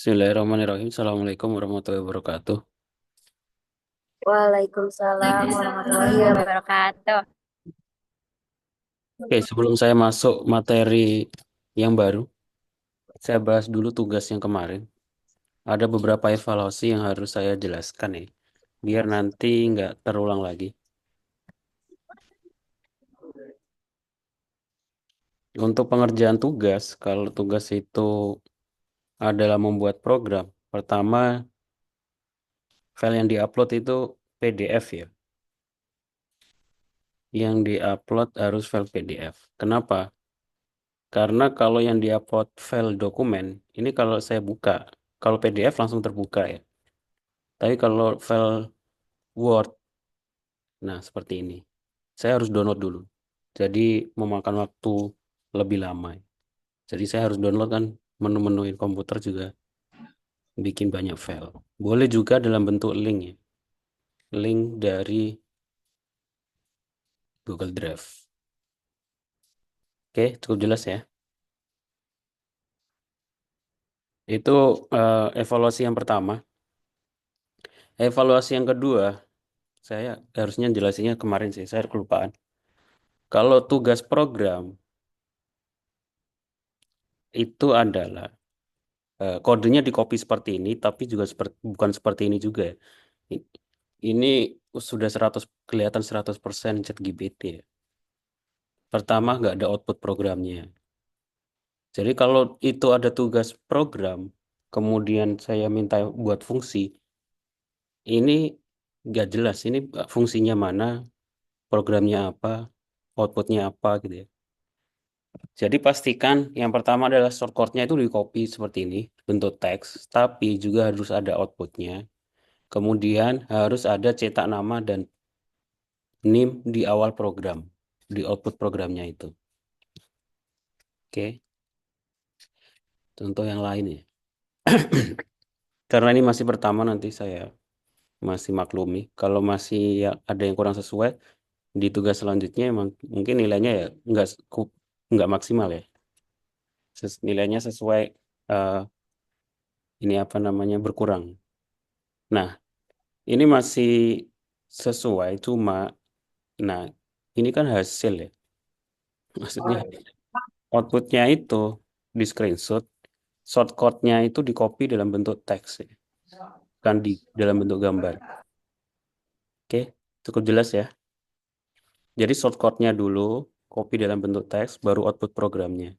Bismillahirrahmanirrahim. Assalamualaikum warahmatullahi wabarakatuh. Waalaikumsalam warahmatullahi wabarakatuh. Oke, sebelum saya masuk materi yang baru, saya bahas dulu tugas yang kemarin. Ada beberapa evaluasi yang harus saya jelaskan ya, biar nanti nggak terulang lagi. Untuk pengerjaan tugas, kalau tugas itu adalah membuat program, pertama file yang diupload itu PDF ya. Yang diupload harus file PDF. Kenapa? Karena kalau yang diupload file dokumen, ini kalau saya buka, kalau PDF langsung terbuka ya. Tapi kalau file Word, nah seperti ini. Saya harus download dulu. Jadi memakan waktu lebih lama. Jadi saya harus download kan menu-menuin komputer juga bikin banyak file. Boleh juga dalam bentuk link ya. Link dari Google Drive. Oke, cukup jelas ya. Itu evaluasi yang pertama. Evaluasi yang kedua, saya harusnya jelasinnya kemarin sih, saya kelupaan. Kalau tugas program itu adalah kodenya di copy seperti ini, tapi juga bukan seperti ini juga ya. I- Ini sudah 100 kelihatan 100% ChatGPT ya. Pertama nggak ada output programnya. Jadi kalau itu ada tugas program, kemudian saya minta buat fungsi, ini nggak jelas. Ini fungsinya mana, programnya apa, outputnya apa gitu ya. Jadi pastikan yang pertama adalah shortcutnya itu di copy seperti ini, bentuk teks, tapi juga harus ada outputnya. Kemudian harus ada cetak nama dan NIM di awal program, di output programnya itu. Oke, contoh yang lain ya. Karena ini masih pertama nanti saya masih maklumi. Kalau masih ya ada yang kurang sesuai di tugas selanjutnya, emang mungkin nilainya ya nggak maksimal ya. Nilainya sesuai eh, ini apa namanya berkurang. Nah, ini masih sesuai, cuma nah ini kan hasil ya. Maksudnya outputnya itu di screenshot, shortcutnya itu di copy dalam bentuk teks ya, bukan di dalam bentuk gambar. Oke, cukup jelas ya. Jadi shortcutnya dulu, copy dalam bentuk teks, baru output programnya.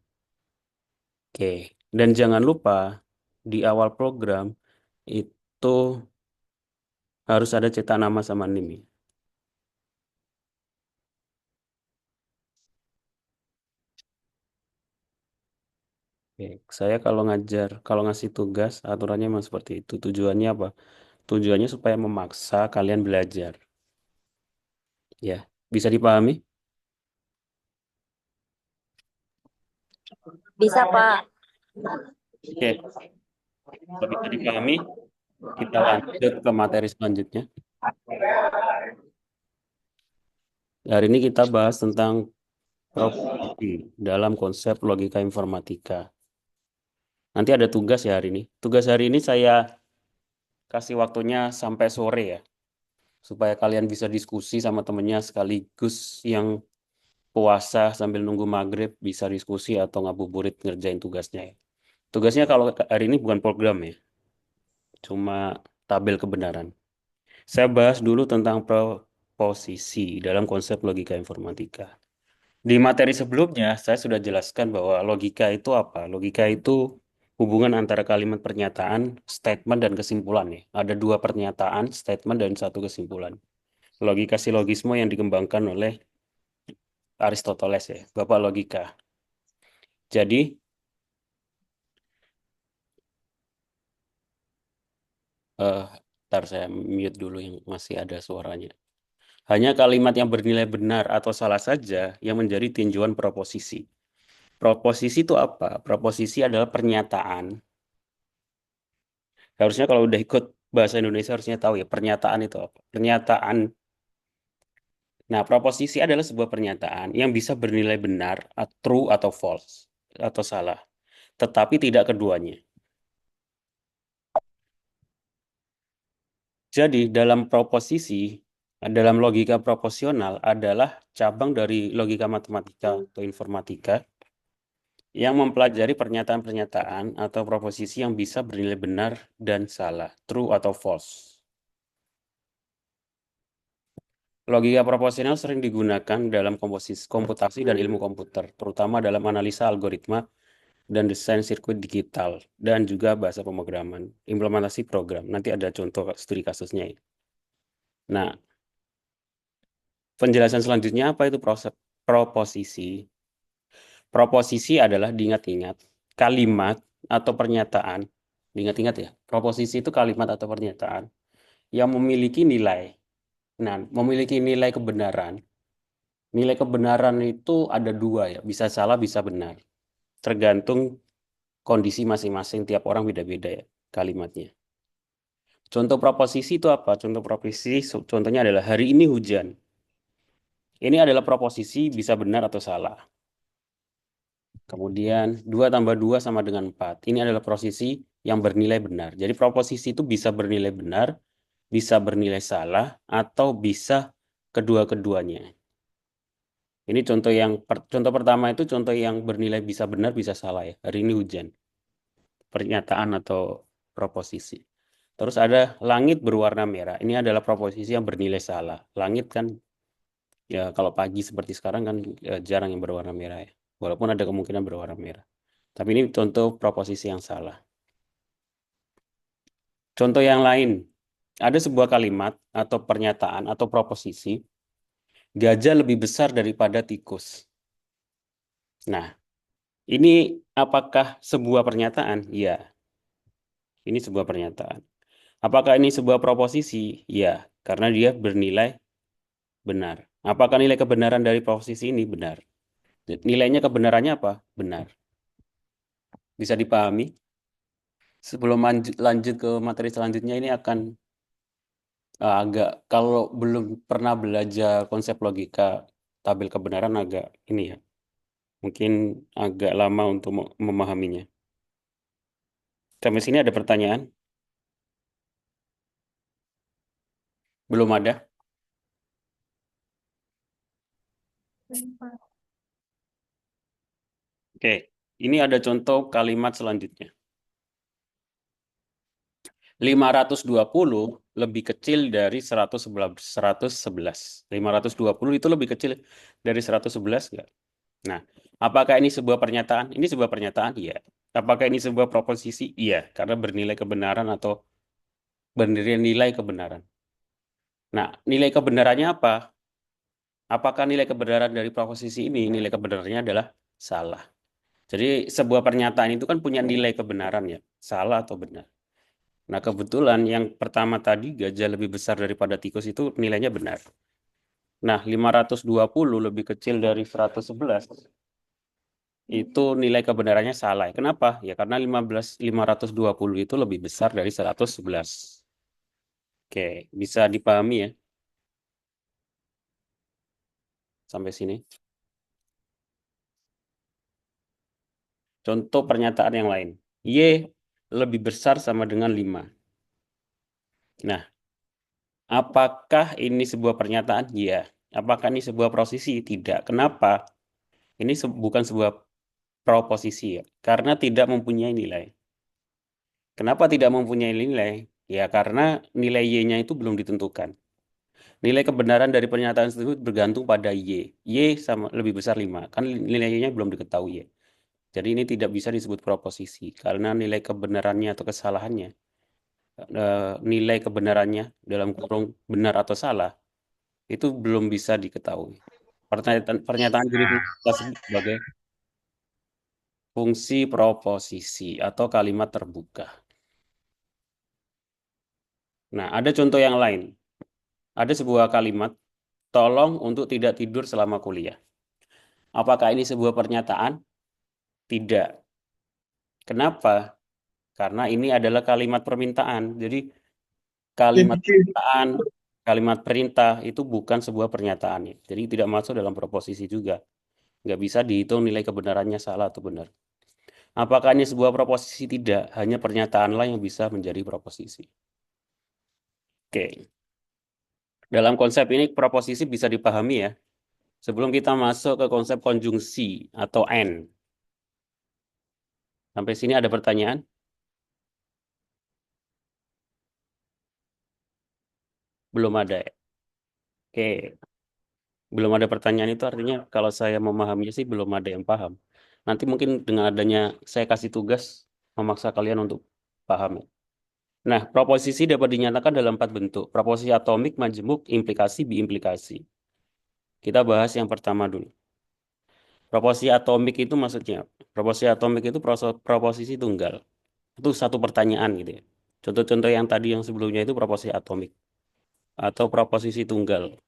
Oke, dan jangan lupa di awal program itu harus ada cetak nama sama NIM ya. Oke, saya kalau ngajar, kalau ngasih tugas, aturannya memang seperti itu. Tujuannya apa? Tujuannya supaya memaksa kalian belajar. Ya, bisa dipahami? Bisa, Pak. Oke, kalau bisa dipahami, kita lanjut ke materi selanjutnya. Hari ini kita bahas tentang proposisi dalam konsep logika informatika. Nanti ada tugas ya hari ini. Tugas hari ini saya kasih waktunya sampai sore ya, supaya kalian bisa diskusi sama temennya sekaligus yang puasa sambil nunggu maghrib bisa diskusi atau ngabuburit ngerjain tugasnya ya. Tugasnya kalau hari ini bukan program ya, cuma tabel kebenaran. Saya bahas dulu tentang proposisi dalam konsep logika informatika. Di materi sebelumnya, saya sudah jelaskan bahwa logika itu apa? Logika itu hubungan antara kalimat pernyataan, statement, dan kesimpulan ya. Ada dua pernyataan, statement, dan satu kesimpulan. Logika silogisme yang dikembangkan oleh Aristoteles ya, Bapak Logika. Jadi, eh, ntar saya mute dulu yang masih ada suaranya. Hanya kalimat yang bernilai benar atau salah saja yang menjadi tinjauan proposisi. Proposisi itu apa? Proposisi adalah pernyataan. Harusnya kalau udah ikut bahasa Indonesia harusnya tahu ya pernyataan itu apa. Pernyataan. Nah, proposisi adalah sebuah pernyataan yang bisa bernilai benar, true atau false atau salah, tetapi tidak keduanya. Jadi dalam logika proporsional adalah cabang dari logika matematika atau informatika yang mempelajari pernyataan-pernyataan atau proposisi yang bisa bernilai benar dan salah, true atau false. Logika proporsional sering digunakan dalam komputasi dan ilmu komputer, terutama dalam analisa algoritma dan desain sirkuit digital, dan juga bahasa pemrograman, implementasi program. Nanti ada contoh studi kasusnya ya. Nah, penjelasan selanjutnya apa itu proses proposisi? Proposisi adalah diingat-ingat kalimat atau pernyataan. Diingat-ingat ya, proposisi itu kalimat atau pernyataan yang memiliki nilai. Nah, memiliki nilai kebenaran. Nilai kebenaran itu ada dua ya, bisa salah, bisa benar. Tergantung kondisi masing-masing, tiap orang beda-beda ya kalimatnya. Contoh proposisi itu apa? Contoh proposisi contohnya adalah hari ini hujan. Ini adalah proposisi bisa benar atau salah. Kemudian 2 tambah 2 sama dengan 4. Ini adalah proposisi yang bernilai benar. Jadi proposisi itu bisa bernilai benar, bisa bernilai salah, atau bisa kedua-keduanya. Ini contoh pertama itu contoh yang bernilai bisa benar, bisa salah ya. Hari ini hujan. Pernyataan atau proposisi. Terus ada langit berwarna merah. Ini adalah proposisi yang bernilai salah. Langit kan ya kalau pagi seperti sekarang kan jarang yang berwarna merah ya. Walaupun ada kemungkinan berwarna merah. Tapi ini contoh proposisi yang salah. Contoh yang lain, ada sebuah kalimat atau pernyataan atau proposisi, gajah lebih besar daripada tikus. Nah, ini apakah sebuah pernyataan? Ya, ini sebuah pernyataan. Apakah ini sebuah proposisi? Ya, karena dia bernilai benar. Apakah nilai kebenaran dari proposisi ini benar? Nilainya kebenarannya apa? Benar. Bisa dipahami? Sebelum lanjut ke materi selanjutnya ini akan agak kalau belum pernah belajar konsep logika tabel kebenaran agak ini ya, mungkin agak lama untuk memahaminya. Sampai sini ada pertanyaan? Belum ada? Oke, ini ada contoh kalimat selanjutnya. 520 lebih kecil dari 111. 520 itu lebih kecil dari 111 nggak? Nah, apakah ini sebuah pernyataan? Ini sebuah pernyataan? Iya. Apakah ini sebuah proposisi? Iya, karena bernilai kebenaran atau bernilai nilai kebenaran. Nah, nilai kebenarannya apa? Apakah nilai kebenaran dari proposisi ini? Nilai kebenarannya adalah salah. Jadi sebuah pernyataan itu kan punya nilai kebenaran ya, salah atau benar. Nah, kebetulan yang pertama tadi gajah lebih besar daripada tikus itu nilainya benar. Nah, 520 lebih kecil dari 111 itu nilai kebenarannya salah. Kenapa? Ya karena 520 itu lebih besar dari 111. Oke, bisa dipahami ya sampai sini. Contoh pernyataan yang lain. Y lebih besar sama dengan 5. Nah, apakah ini sebuah pernyataan? Ya. Apakah ini sebuah prosesi? Tidak. Kenapa? Ini bukan sebuah proposisi ya. Karena tidak mempunyai nilai. Kenapa tidak mempunyai nilai? Ya karena nilai Y-nya itu belum ditentukan. Nilai kebenaran dari pernyataan tersebut bergantung pada Y. Y sama lebih besar 5. Kan nilai Y-nya belum diketahui ya. Jadi ini tidak bisa disebut proposisi. Karena nilai kebenarannya atau kesalahannya, nilai kebenarannya dalam kurung benar atau salah, itu belum bisa diketahui. Pernyataan jenis ini kita sebut sebagai fungsi proposisi atau kalimat terbuka. Nah, ada contoh yang lain. Ada sebuah kalimat, tolong untuk tidak tidur selama kuliah. Apakah ini sebuah pernyataan? Tidak. Kenapa? Karena ini adalah kalimat permintaan. Jadi kalimat permintaan, kalimat perintah itu bukan sebuah pernyataan ya. Jadi tidak masuk dalam proposisi juga. Nggak bisa dihitung nilai kebenarannya salah atau benar. Apakah ini sebuah proposisi? Tidak. Hanya pernyataan lah yang bisa menjadi proposisi. Oke. Dalam konsep ini proposisi bisa dipahami ya. Sebelum kita masuk ke konsep konjungsi atau and. Sampai sini ada pertanyaan? Belum ada ya? Oke. Belum ada pertanyaan itu artinya kalau saya memahaminya sih belum ada yang paham. Nanti mungkin dengan adanya saya kasih tugas memaksa kalian untuk paham ya. Nah, proposisi dapat dinyatakan dalam empat bentuk. Proposisi atomik, majemuk, implikasi, biimplikasi. Kita bahas yang pertama dulu. Proposisi atomik itu maksudnya, proposisi atomik itu proposisi tunggal. Itu satu pertanyaan gitu ya. Contoh-contoh yang tadi yang sebelumnya itu proposisi atomik atau proposisi tunggal.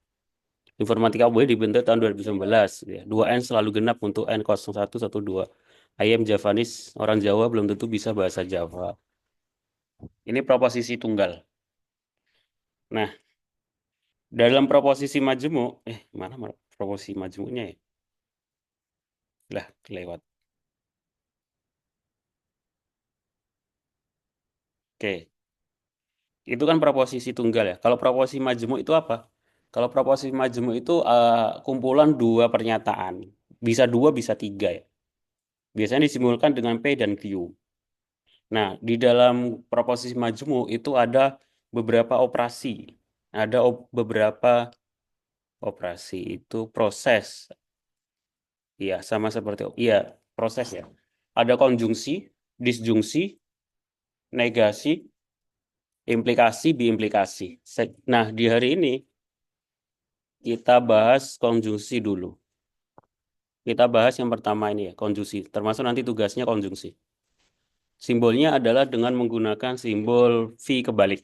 Informatika UI dibentuk tahun 2019. Ya. 2N selalu genap untuk N0112. I am Javanese, orang Jawa belum tentu bisa bahasa Jawa. Ini proposisi tunggal. Nah, dalam proposisi majemuk, mana proposisi majemuknya ya? Lah, kelewat. Oke, itu kan proposisi tunggal ya. Kalau proposisi majemuk itu apa? Kalau proposisi majemuk itu kumpulan dua pernyataan. Bisa dua, bisa tiga ya. Biasanya disimbolkan dengan P dan Q. Nah, di dalam proposisi majemuk itu ada beberapa operasi. Ada beberapa operasi itu proses. Iya, sama seperti iya, proses ya. Ada konjungsi, disjungsi, negasi, implikasi, biimplikasi. Nah, di hari ini kita bahas konjungsi dulu. Kita bahas yang pertama ini ya, konjungsi. Termasuk nanti tugasnya konjungsi. Simbolnya adalah dengan menggunakan simbol V kebalik.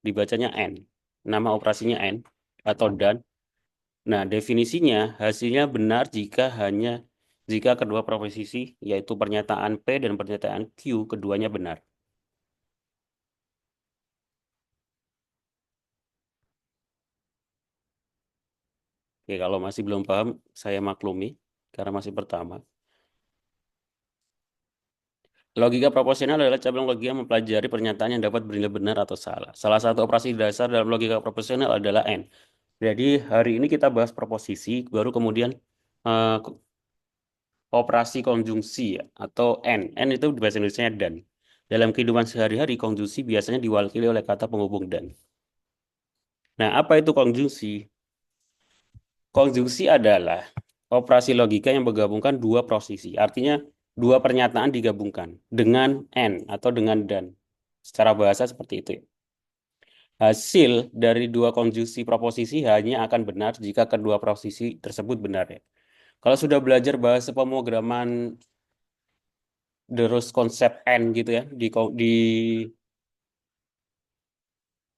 Dibacanya N. Nama operasinya N atau dan. Nah, definisinya hasilnya benar jika kedua proposisi yaitu pernyataan P dan pernyataan Q keduanya benar. Oke, kalau masih belum paham, saya maklumi karena masih pertama. Logika proporsional adalah cabang logika yang mempelajari pernyataan yang dapat bernilai benar atau salah. Salah satu operasi dasar dalam logika proporsional adalah N. Jadi hari ini kita bahas proposisi, baru kemudian eh, operasi konjungsi ya, atau N. N itu di bahasa Indonesia dan. Dalam kehidupan sehari-hari, konjungsi biasanya diwakili oleh kata penghubung dan. Nah, apa itu konjungsi? Konjungsi adalah operasi logika yang menggabungkan dua prosesi. Artinya, dua pernyataan digabungkan dengan N atau dengan dan. Secara bahasa seperti itu ya. Hasil dari dua konjungsi proposisi hanya akan benar jika kedua prosesi tersebut benar ya. Kalau sudah belajar bahasa pemrograman terus konsep N gitu ya di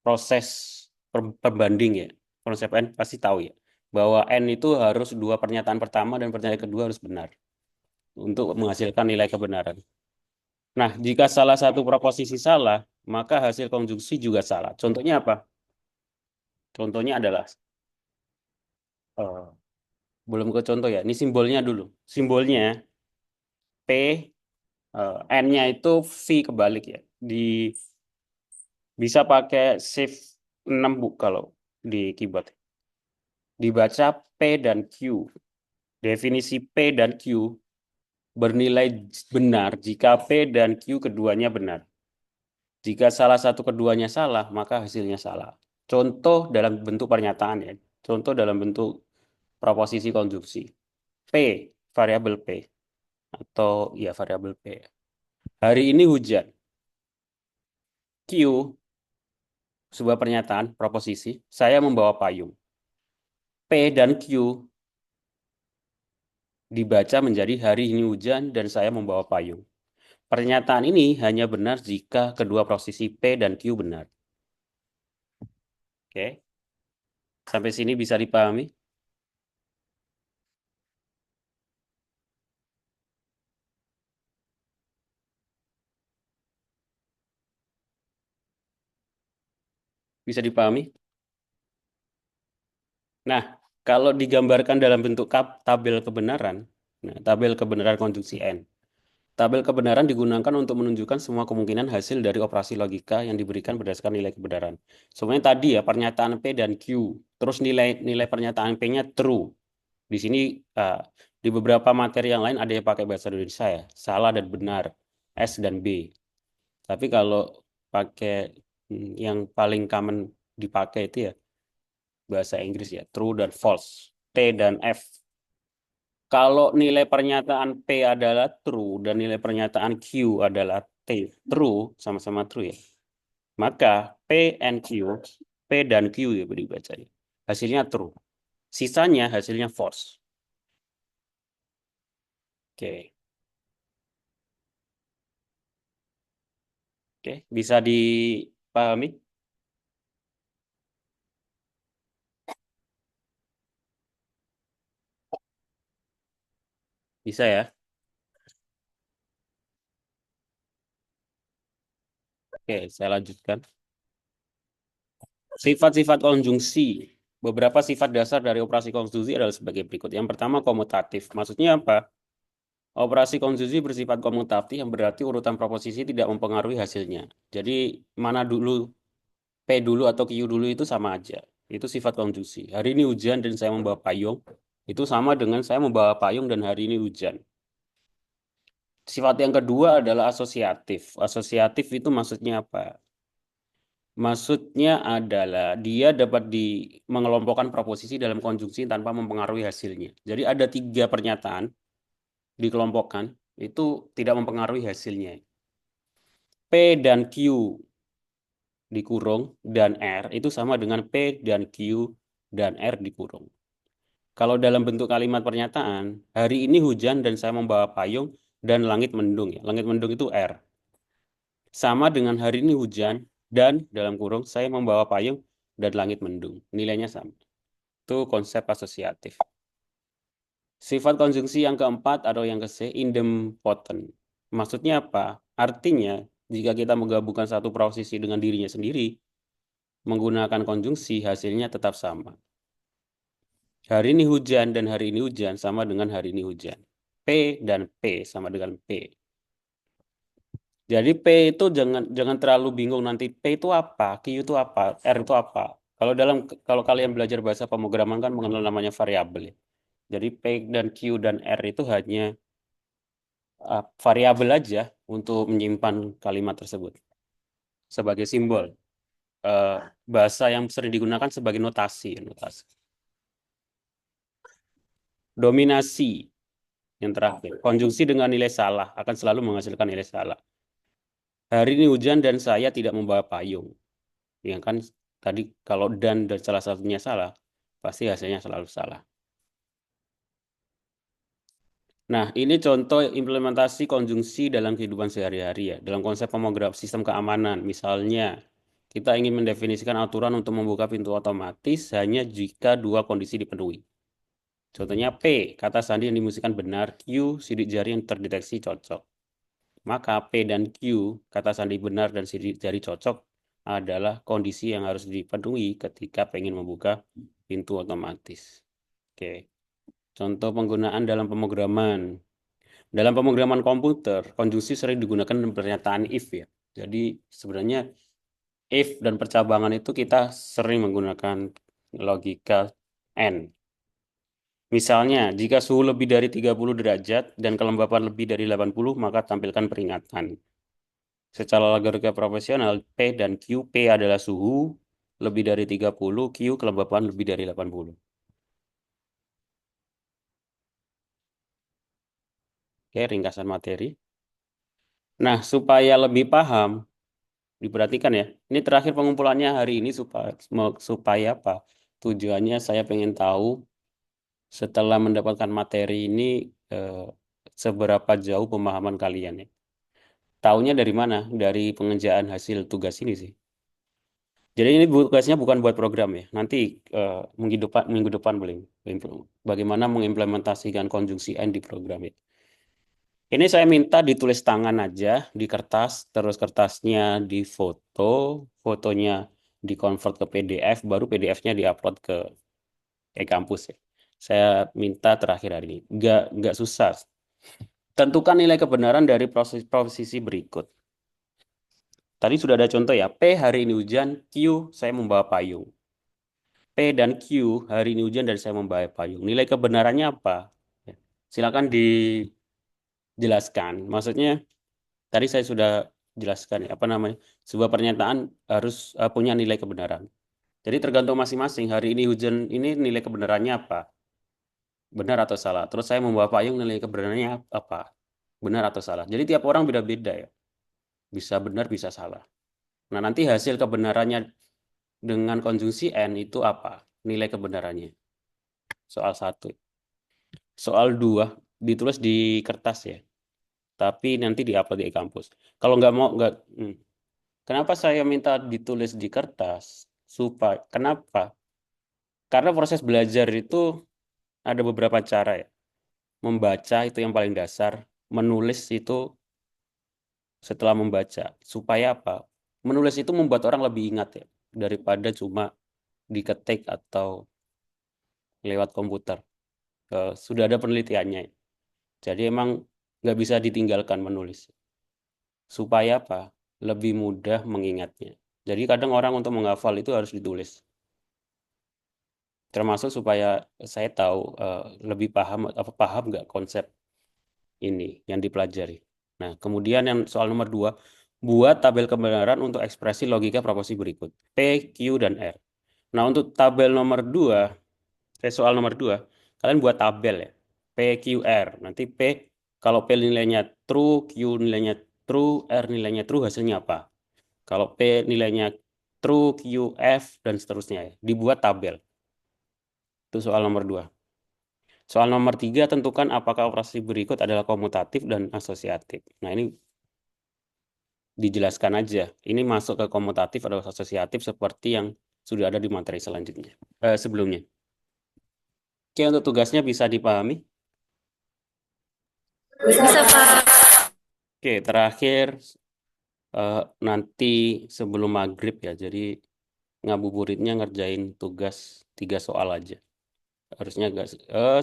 proses perbanding ya. Konsep N pasti tahu ya bahwa N itu harus dua pernyataan pertama dan pernyataan kedua harus benar untuk menghasilkan nilai kebenaran. Nah, jika salah satu proposisi salah, maka hasil konjungsi juga salah. Contohnya apa? Contohnya adalah eh, belum ke contoh ya. Ini simbolnya dulu. Simbolnya P N-nya itu V kebalik ya. Bisa pakai shift 6 Bu kalau di keyboard. Dibaca P dan Q. Definisi P dan Q bernilai benar jika P dan Q keduanya benar. Jika salah satu keduanya salah, maka hasilnya salah. Contoh dalam bentuk pernyataan ya. Contoh dalam bentuk proposisi konjungsi. P, variabel P. Atau ya variabel P. Hari ini hujan. Q, sebuah pernyataan, proposisi. Saya membawa payung. P dan Q dibaca menjadi hari ini hujan dan saya membawa payung. Pernyataan ini hanya benar jika kedua posisi P dan Q benar. Oke, sampai sini bisa dipahami? Bisa dipahami? Nah, kalau digambarkan dalam bentuk tabel kebenaran, nah, tabel kebenaran konjungsi N. Tabel kebenaran digunakan untuk menunjukkan semua kemungkinan hasil dari operasi logika yang diberikan berdasarkan nilai kebenaran. Semuanya tadi ya, pernyataan P dan Q. Terus nilai pernyataan P-nya true. Di sini eh, di beberapa materi yang lain ada yang pakai bahasa Indonesia ya, salah dan benar, S dan B. Tapi kalau pakai yang paling common dipakai itu ya bahasa Inggris ya, true dan false, T dan F. Kalau nilai pernyataan P adalah true dan nilai pernyataan Q adalah T, true, sama-sama true ya. Maka P and Q, P dan Q ya dibacanya. Hasilnya true. Sisanya hasilnya false. Oke. Oke, bisa dipahami? Bisa ya? Oke, saya lanjutkan. Sifat-sifat konjungsi. Beberapa sifat dasar dari operasi konjungsi adalah sebagai berikut. Yang pertama, komutatif. Maksudnya apa? Operasi konjungsi bersifat komutatif yang berarti urutan proposisi tidak mempengaruhi hasilnya. Jadi, mana dulu, P dulu atau Q dulu itu sama aja. Itu sifat konjungsi. Hari ini hujan dan saya membawa payung. Itu sama dengan saya membawa payung dan hari ini hujan. Sifat yang kedua adalah asosiatif. Asosiatif itu maksudnya apa? Maksudnya adalah dia dapat mengelompokkan proposisi dalam konjungsi tanpa mempengaruhi hasilnya. Jadi ada tiga pernyataan dikelompokkan, itu tidak mempengaruhi hasilnya. P dan Q dikurung dan R itu sama dengan P dan Q dan R dikurung. Kalau dalam bentuk kalimat pernyataan, hari ini hujan dan saya membawa payung dan langit mendung ya. Langit mendung itu R. Sama dengan hari ini hujan dan dalam kurung saya membawa payung dan langit mendung. Nilainya sama. Itu konsep asosiatif. Sifat konjungsi yang keempat atau yang ke C, idempotent. Maksudnya apa? Artinya, jika kita menggabungkan satu prosesi dengan dirinya sendiri, menggunakan konjungsi, hasilnya tetap sama. Hari ini hujan dan hari ini hujan sama dengan hari ini hujan. P dan P sama dengan P. Jadi P itu jangan terlalu bingung nanti P itu apa, Q itu apa, R itu apa. Kalau kalian belajar bahasa pemrograman kan mengenal namanya variabel ya. Jadi P dan Q dan R itu hanya variabel aja untuk menyimpan kalimat tersebut sebagai simbol. Eh, Bahasa yang sering digunakan sebagai notasi. Dominasi yang terakhir. Konjungsi dengan nilai salah akan selalu menghasilkan nilai salah. Hari ini hujan dan saya tidak membawa payung. Ya kan tadi kalau dan salah satunya salah, pasti hasilnya selalu salah. Nah, ini contoh implementasi konjungsi dalam kehidupan sehari-hari ya. Dalam konsep pemrogram sistem keamanan, misalnya kita ingin mendefinisikan aturan untuk membuka pintu otomatis hanya jika dua kondisi dipenuhi. Contohnya P, kata sandi yang dimusikkan benar, Q, sidik jari yang terdeteksi cocok. Maka P dan Q, kata sandi benar dan sidik jari cocok adalah kondisi yang harus dipenuhi ketika pengen membuka pintu otomatis. Oke. Contoh penggunaan dalam pemrograman. Dalam pemrograman komputer, konjungsi sering digunakan dalam pernyataan if ya. Jadi sebenarnya if dan percabangan itu kita sering menggunakan logika N. Misalnya, jika suhu lebih dari 30 derajat dan kelembapan lebih dari 80, maka tampilkan peringatan. Secara logaritma profesional, P dan Q, P adalah suhu lebih dari 30, Q kelembapan lebih dari 80. Oke, ringkasan materi. Nah, supaya lebih paham, diperhatikan ya. Ini terakhir pengumpulannya hari ini supaya apa? Tujuannya saya pengen tahu setelah mendapatkan materi ini eh, seberapa jauh pemahaman kalian ya. Taunya dari mana? Dari pengerjaan hasil tugas ini sih. Jadi ini tugasnya bukan buat program ya. Nanti minggu depan boleh. Bagaimana mengimplementasikan konjungsi N di program ya. Ini saya minta ditulis tangan aja di kertas, terus kertasnya difoto, fotonya dikonvert ke PDF, baru PDF-nya diupload ke kampus ya. Saya minta terakhir hari ini. Nggak susah. Tentukan nilai kebenaran dari posisi berikut. Tadi sudah ada contoh ya. P hari ini hujan, Q saya membawa payung. P dan Q hari ini hujan dan saya membawa payung. Nilai kebenarannya apa? Ya, silakan dijelaskan. Maksudnya tadi saya sudah jelaskan ya, apa namanya? Sebuah pernyataan harus punya nilai kebenaran. Jadi tergantung masing-masing. Hari ini hujan ini nilai kebenarannya apa? Benar atau salah? Terus saya membawa payung nilai kebenarannya apa? Benar atau salah? Jadi tiap orang beda-beda ya. Bisa benar, bisa salah. Nah, nanti hasil kebenarannya dengan konjungsi N itu apa? Nilai kebenarannya. Soal satu. Soal dua ditulis di kertas ya. Tapi nanti diupload di kampus. Kalau nggak mau, nggak. Kenapa saya minta ditulis di kertas? Supaya, kenapa? Karena proses belajar itu ada beberapa cara ya. Membaca itu yang paling dasar. Menulis itu setelah membaca. Supaya apa? Menulis itu membuat orang lebih ingat ya. Daripada cuma diketik atau lewat komputer. Sudah ada penelitiannya. Jadi emang nggak bisa ditinggalkan menulis. Supaya apa? Lebih mudah mengingatnya. Jadi kadang orang untuk menghafal itu harus ditulis. Termasuk supaya saya tahu lebih paham apa paham nggak konsep ini yang dipelajari. Nah, kemudian yang soal nomor dua, buat tabel kebenaran untuk ekspresi logika proporsi berikut. P, Q, dan R. Nah, untuk tabel nomor dua, soal nomor dua, kalian buat tabel ya. P, Q, R. Nanti P, kalau P nilainya true, Q nilainya true, R nilainya true, hasilnya apa? Kalau P nilainya true, Q, F, dan seterusnya ya. Dibuat tabel. Itu soal nomor dua. Soal nomor tiga, tentukan apakah operasi berikut adalah komutatif dan asosiatif. Nah, ini dijelaskan aja. Ini masuk ke komutatif atau asosiatif seperti yang sudah ada di materi selanjutnya. Sebelumnya. Oke, untuk tugasnya bisa dipahami. Bisa, Pak. Oke, terakhir eh, nanti sebelum maghrib ya. Jadi ngabuburitnya ngerjain tugas 3 soal aja. Harusnya agak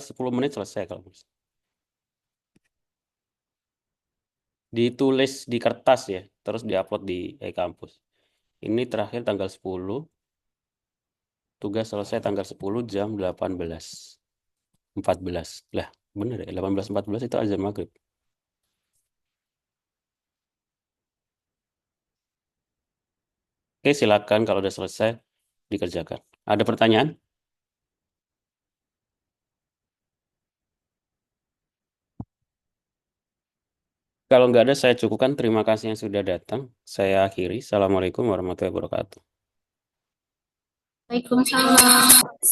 10 menit selesai kalau bisa. Ditulis di kertas ya, terus diupload di e-kampus. Ini terakhir tanggal 10, tugas selesai tanggal 10 jam 18.14. Lah, bener ya, 18.14 itu azan maghrib. Oke, silakan kalau udah selesai dikerjakan. Ada pertanyaan? Kalau nggak ada, saya cukupkan. Terima kasih yang sudah datang. Saya akhiri. Assalamualaikum warahmatullahi wabarakatuh. Waalaikumsalam.